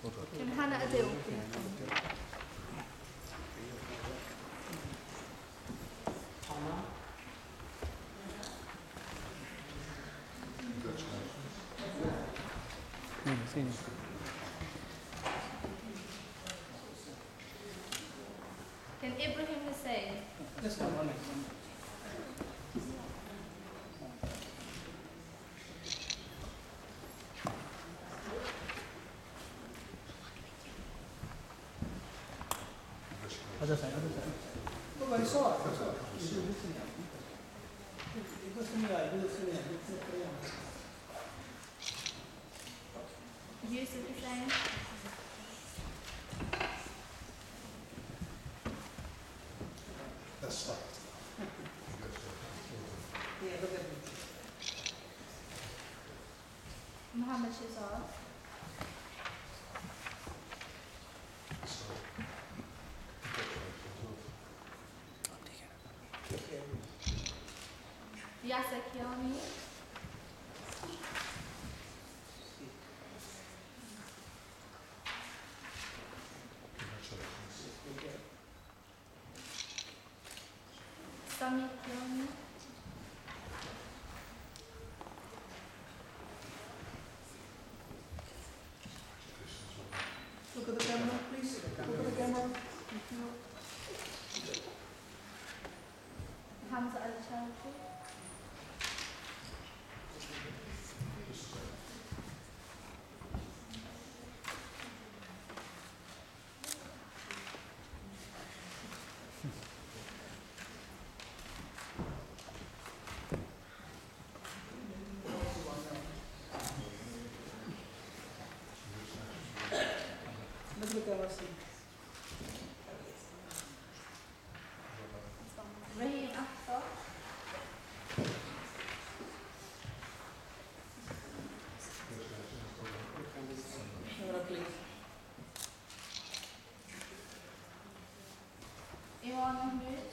Can Hannah Adil? Can Ibrahim Hussein? Just one. Other side. Look, I saw it. Yusuf Hussein? That's right. Yeah, look at me. Muhammad Shazad? Yasser Kiani? Sami Kiani? Look at the camera, please. Look at the camera. Hamza Al-Chalfi? Look at the camera, see. Rahim Akhtar? Camera, please. Iwan Mahmood?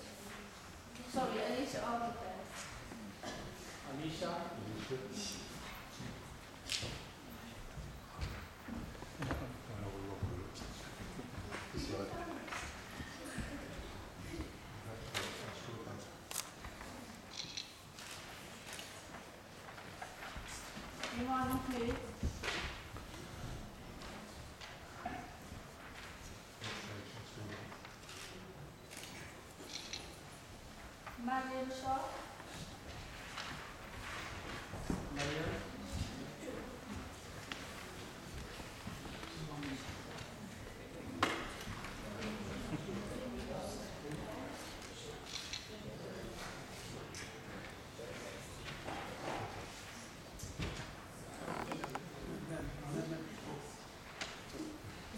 Sorry, Alicia Arbuckle. Alicia. Iwan Mahmood? Mariam Shah? Maria.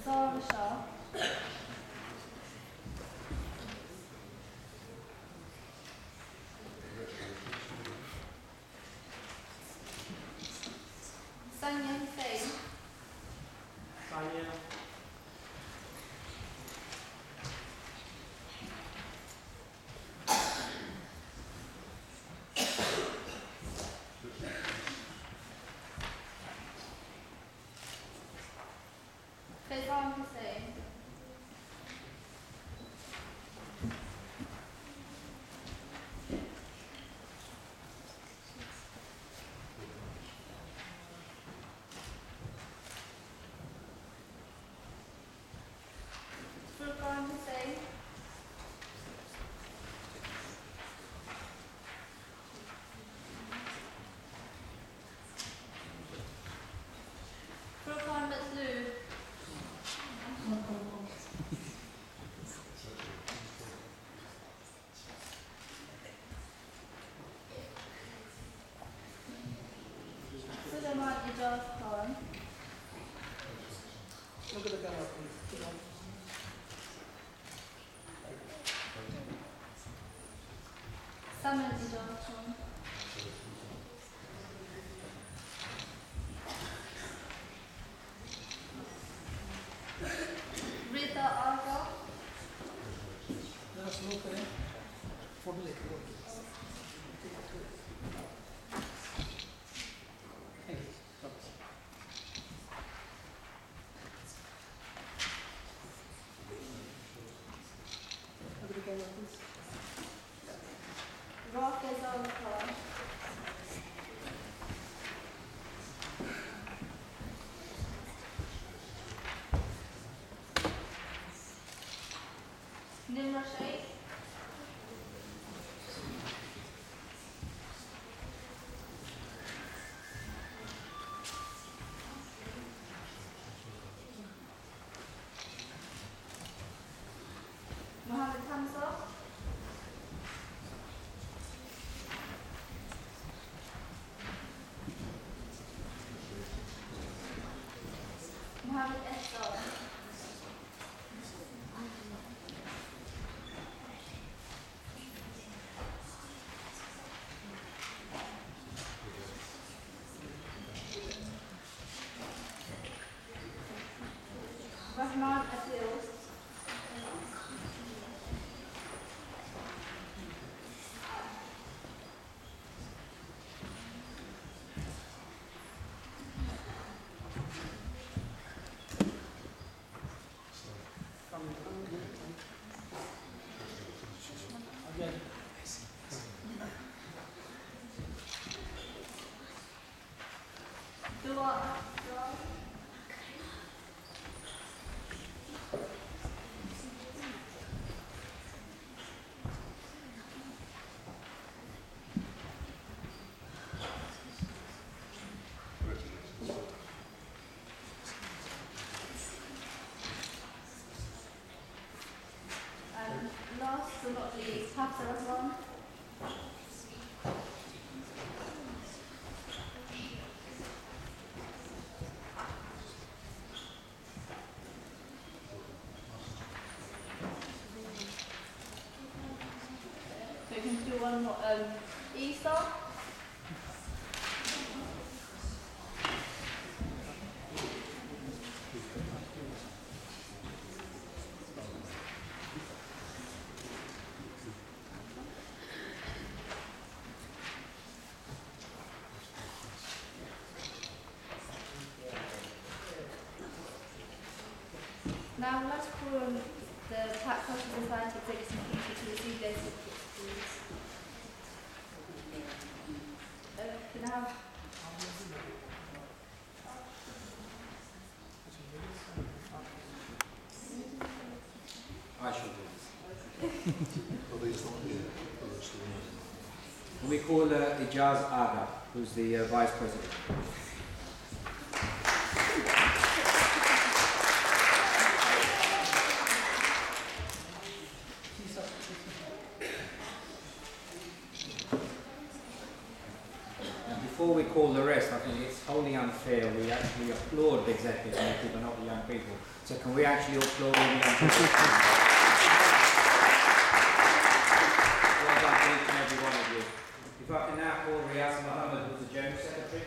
Zara Shah? Sanya Hussein? Tanya. Faizan Hussein? Furqan Hussein? Furqan Matlub? Suleiman Ijaz Khan? Look at the camera, please. Samuel Ijaz Khan? Rita Aga? जरा slow करें photo लेते हो Mohammed Esau. Rahman Adil. Again. Dua Afzal. And last but not least, Hafsa Rahman. So we can do one more. Isa. Now let's call on the Black Culture Society Executive Committee to receive their certificates, please. Can I have I shall do this. Can we call Ijaz Aga, who's the Vice President? And before we call the rest, I think it's wholly unfair. We actually applaud the executive committee, but not the young people. So can we actually applaud all the young people? Well done to each and every one of you. If I can now call Riaz Mohammed, who's the General Secretary.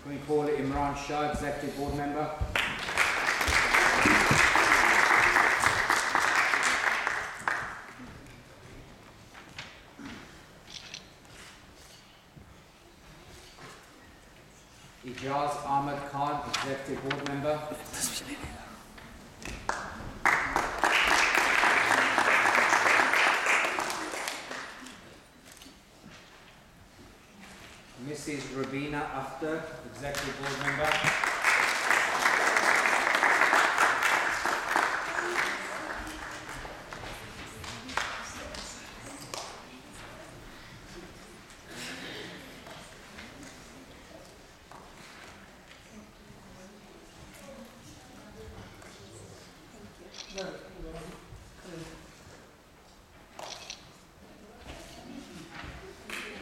Can we call Imran Shah, Executive Board Member? Ijaz Ahmed Khan, Executive Board Member. Mrs. Rabina Akhtar, Executive Board Member.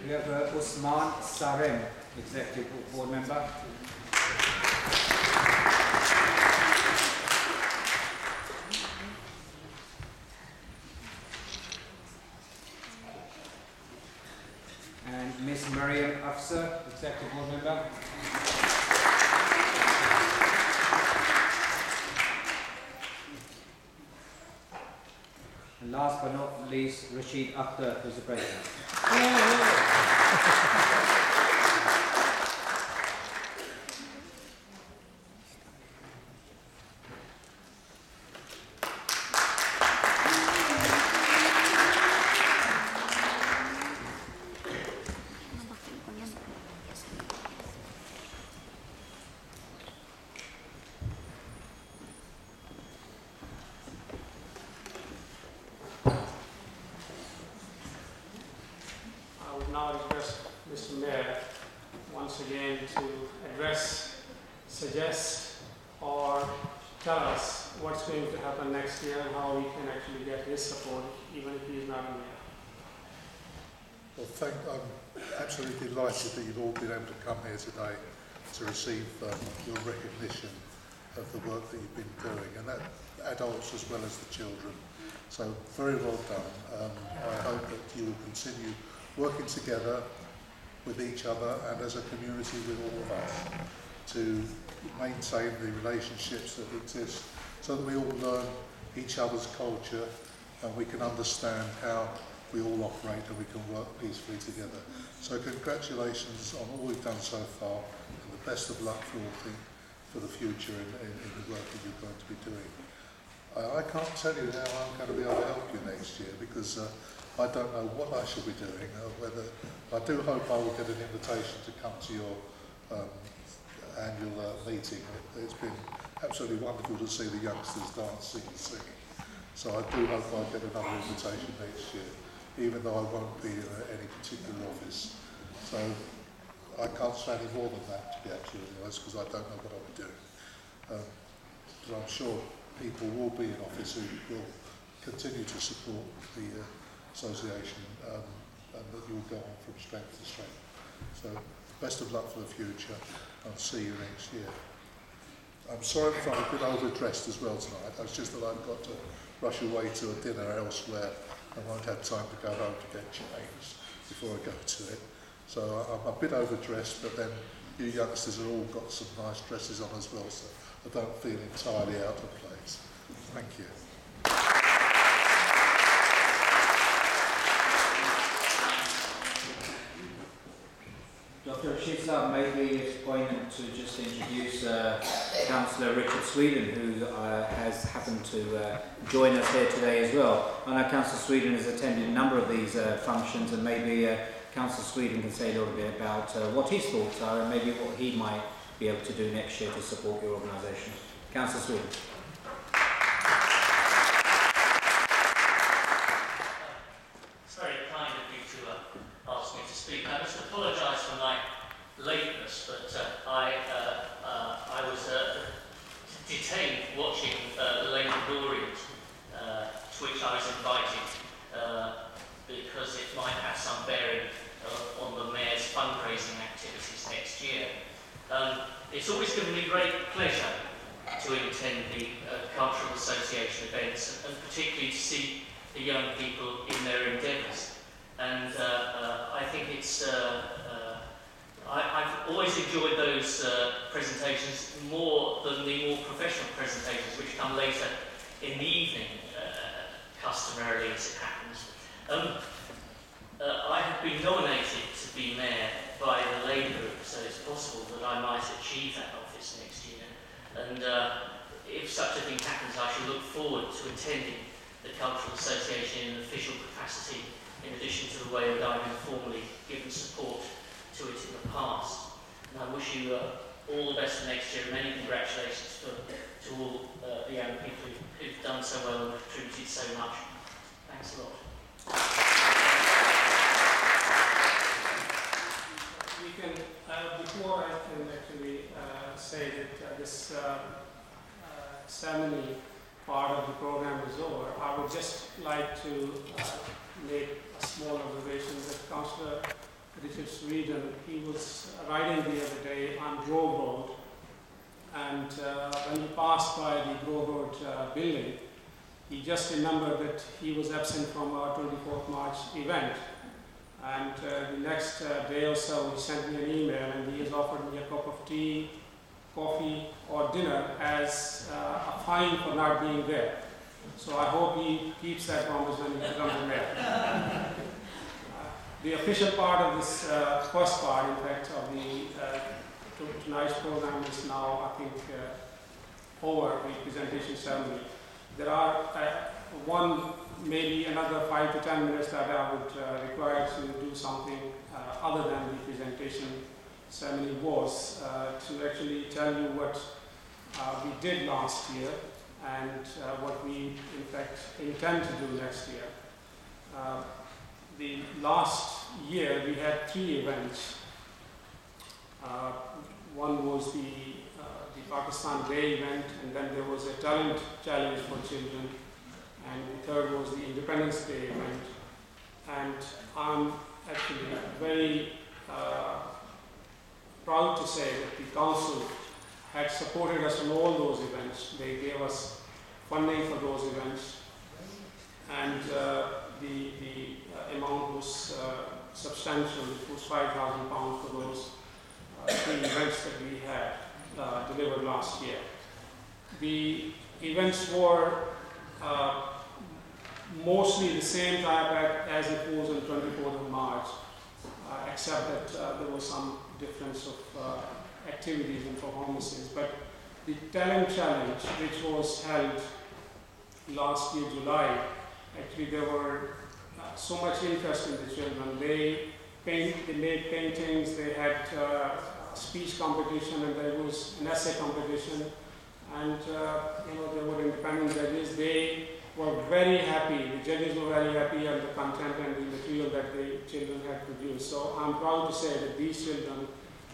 We have Usman Sarem, Executive Board Member. And Miss Mariam Afsar, Executive Board Member. And last but not least, Rashid Akhtar, who's the President. I would now request Mr. Mayor year and how we can actually get his support even if he is not in there. Well, I'm absolutely delighted that you've all been able to come here today to receive your recognition of the work that you've been doing, and that adults as well as the children. So very well done. I hope that you will continue working together with each other and as a community with all of us to maintain the relationships that exist so that we all learn each other's culture and we can understand how we all operate and we can work peacefully together. So congratulations on all you've done so far and the best of luck for the future in the work that you're going to be doing. I can't tell you how I'm going to be able to help you next year because I don't know what I shall be doing. I do hope I will get an invitation to come to your annual meeting. It's been absolutely wonderful to see the youngsters dancing and singing. So I do hope I'll get another invitation next year, even though I won't be in any particular office. So I can't say any more than that, to be absolutely honest, because I don't know what I'll be doing. But I'm sure people will be in office who will continue to support the association and that you'll go on from strength to strength. So best of luck for the future. I'll see you next year. I'm sorry if I'm a bit overdressed as well tonight. It's just that I've got to rush away to a dinner elsewhere and won't have time to go home to get changed before I go to it. So I'm a bit overdressed, but then you youngsters have all got some nice dresses on as well, so I don't feel entirely out of place. Thank you. Dr. Rashid, maybe it's poignant to just introduce Councillor Richard Sweden, who has happened to join us here today as well. I know Councillor Sweden has attended a number of these functions, and maybe Councillor Sweden can say a little bit about what his thoughts are and maybe what he might be able to do next year to support your organisation. Councillor Sweden. It's very kind of you to ask me to speak. I must apologise for my lateness, but I was detained watching the Lane Glorians, to which I was invited because it might have some bearing on the Mayor's fundraising activities next year. It's always given me great pleasure to attend the Cultural Association events and particularly to see the young people in their endeavours. And I think it's, I've always enjoyed those presentations more than the more professional presentations which come later in the evening, customarily as it happens. I have been nominated to be Mayor by the Labour Group, so it's possible that I might achieve that office next year. And if such a thing happens, I shall look forward to attending the Cultural Association in an official capacity, in addition to the way that I've informally given support to it in the past. And I wish you all the best for next year, and many congratulations to all the young people who've done so well and contributed so much. Thanks a lot. We can, before I can actually say that this ceremony part of the program is over, I would just like to make a small observation that Councillor Richard Sweden, he was riding the other day on Grove Road, and when he passed by the Grove Road building, he just remembered that he was absent from our 24th March event. And the next day or so, he sent me an email and he has offered me a cup of tea, coffee or dinner as a fine for not being there. So I hope he keeps that promise when he becomes a mayor. The official part of this first part, in fact, of the tonight's program is now, I think, over the presentation ceremony. There are maybe another 5 to 10 minutes that I would require to do something other than the presentation ceremony was, to actually tell you what we did last year and what we in fact intend to do next year. The last year we had 3 events. One was the Pakistan Day event, and then there was a talent challenge for children, third was the Independence Day event. And I'm actually very proud to say that the council had supported us on all those events. They gave us funding for those events, and the amount was substantial. It was £5,000 for those three events that we had delivered last year. The events were mostly the same type as it was on 24th of March, except that there was some difference of activities and performances. But the talent challenge, which was held last year, July, actually there were so much interest in the children. They made paintings, they had speech competition, and there was an essay competition, and there were independent judges. They were very happy, the judges were very happy at the content and the material that the children had produced. So I'm proud to say that these children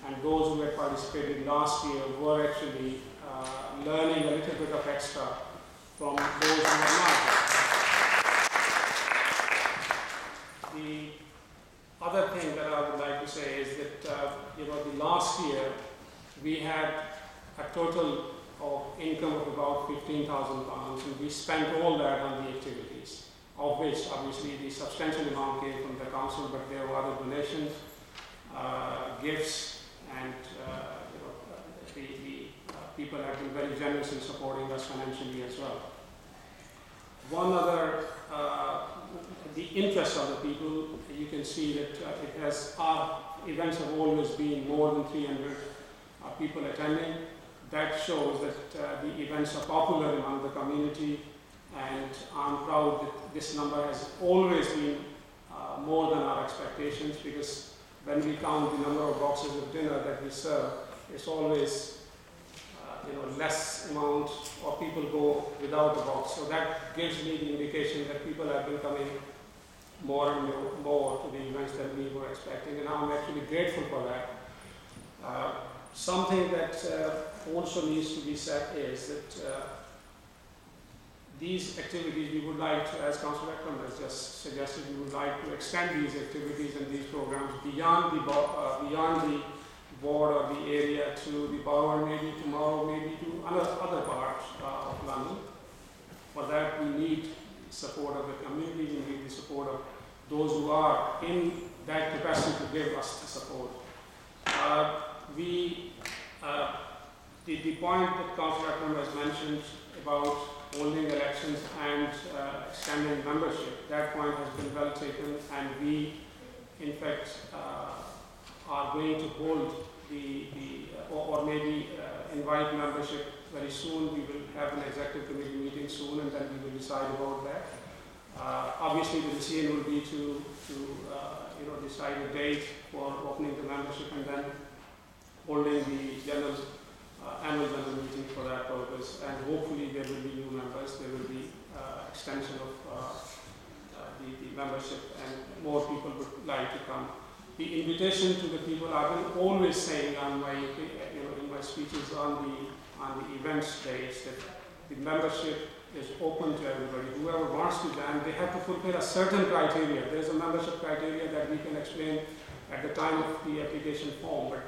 and those who had participated last year were actually learning a little bit of extra from those who were not. The other thing that I would like to say is that the last year we had a total of income of about £15,000, and we spent all that on the activities, of which obviously the substantial amount came from the council, but there were other donations, gifts, and the people have been very generous in supporting us financially as well. One other, the interest of the people, you can see that our events have always been more than 300 people attending. That shows that the events are popular among the community, and I'm proud that this number has always been more than our expectations, because when we count the number of boxes of dinner that we serve, it's always less amount, or people go without a box. So that gives me the indication that people have been coming more and more to the events than we were expecting, and I'm actually grateful for that. Something that also needs to be said is that these activities we would like to, as Councillor Akram has just suggested, we would like to extend these activities and these programs beyond the ward or the area to the borough, maybe tomorrow, maybe to other parts of London. For that we need support of the community, we need the support of those who are in that capacity to give us the support. The point that Councillor Akram has mentioned about holding elections and extending membership, that point has been well taken, and we in fact are going to hold or maybe invite membership very soon. We will have an executive committee meeting soon, and then we will decide about that. Obviously the decision will be to decide a date for opening the membership and then holding the annual general meeting for that purpose, and hopefully there will be new members, there will be extension of the membership, and more people would like to come. The invitation to the people, I've been always saying on my, in my speeches on the events days, that the membership is open to everybody. Whoever wants to join, they have to fulfill a certain criteria. There's a membership criteria that we can explain at the time of the application form, but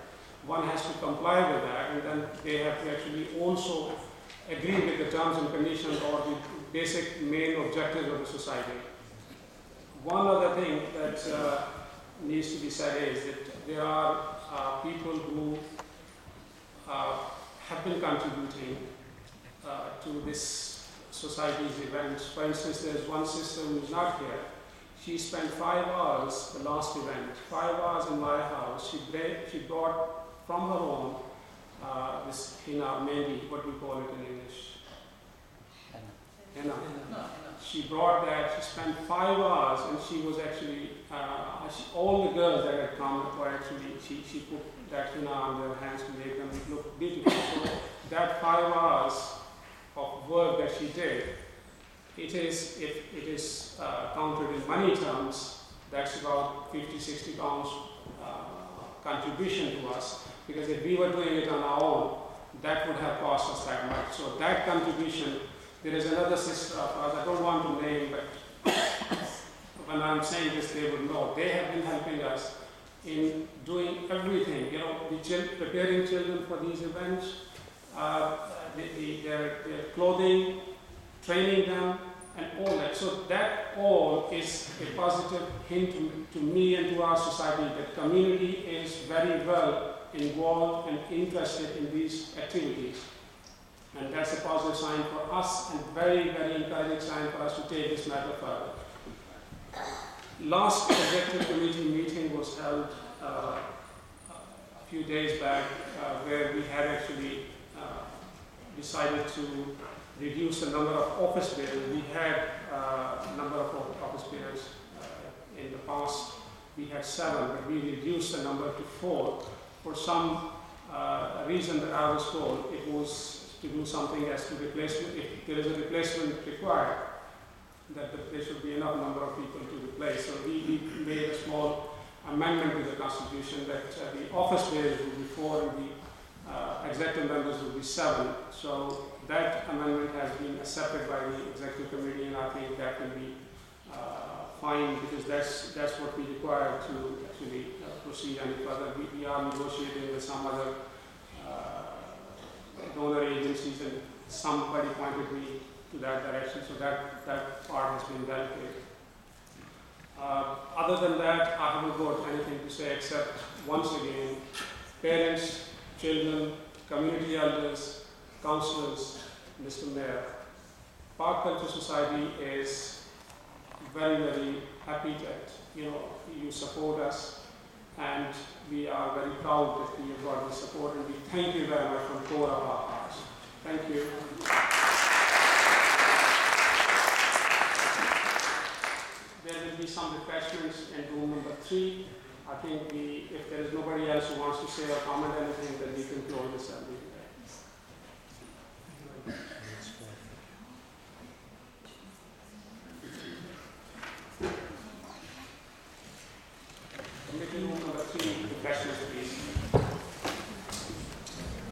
one has to comply with that, and then they have to actually also agree with the terms and conditions or the basic main objectives of the society. One other thing that needs to be said is that there are people who have been contributing to this society's events. For instance, there's one sister who's not here. She spent 5 hours, the last event, 5 hours in my house. She brought from her home this henna, maybe what we call it in English. Henna. She brought that, she spent 5 hours, and she was actually, all the girls that had come were actually, she put that henna on their hands to make them look beautiful. So that 5 hours of work that she did, if it is counted in money terms, that's about 50-60 pounds contribution to us, because if we were doing it on our own, that would have cost us that much. So that contribution, there is another sister of ours, I don't want to name, but I'm saying this, they would know. They have been helping us in doing everything, preparing children for these events, their clothing, training them, and all that. So that all is a positive hint to me and to our society that community is very well involved and interested in these activities. And that's a positive sign for us and very, very encouraging sign for us to take this matter further. Last executive committee meeting was held a few days back where we had actually decided to reduce the number of office bearers. We had a number of office bearers in the past. We had 7, but we reduced the number to 4. For some reason that I was told, it was to do something as to replacement. If there is a replacement required, that there should be enough number of people to replace. So we made a small amendment to the Constitution that the office bearers would be 4 and the executive members would be 7. So that amendment has been accepted by the executive committee, and I think that will be fine, because that's what we require to actually proceed any further. We are negotiating with some other donor agencies, and somebody pointed me to that direction, so that part has been dealt with. Other than that, I haven't got anything to say except, once again, parents, children, community elders, councillors, Mr. Mayor, Park Culture Society is very, very happy that you support us, and we are very proud that we have got the support, and we thank you very much from the core of our hearts. Thank you. There will be some refreshments in room number 3. I think if there is nobody else who wants to say or comment anything, then we can close the assembly today. Committee room number 3, refreshments, please.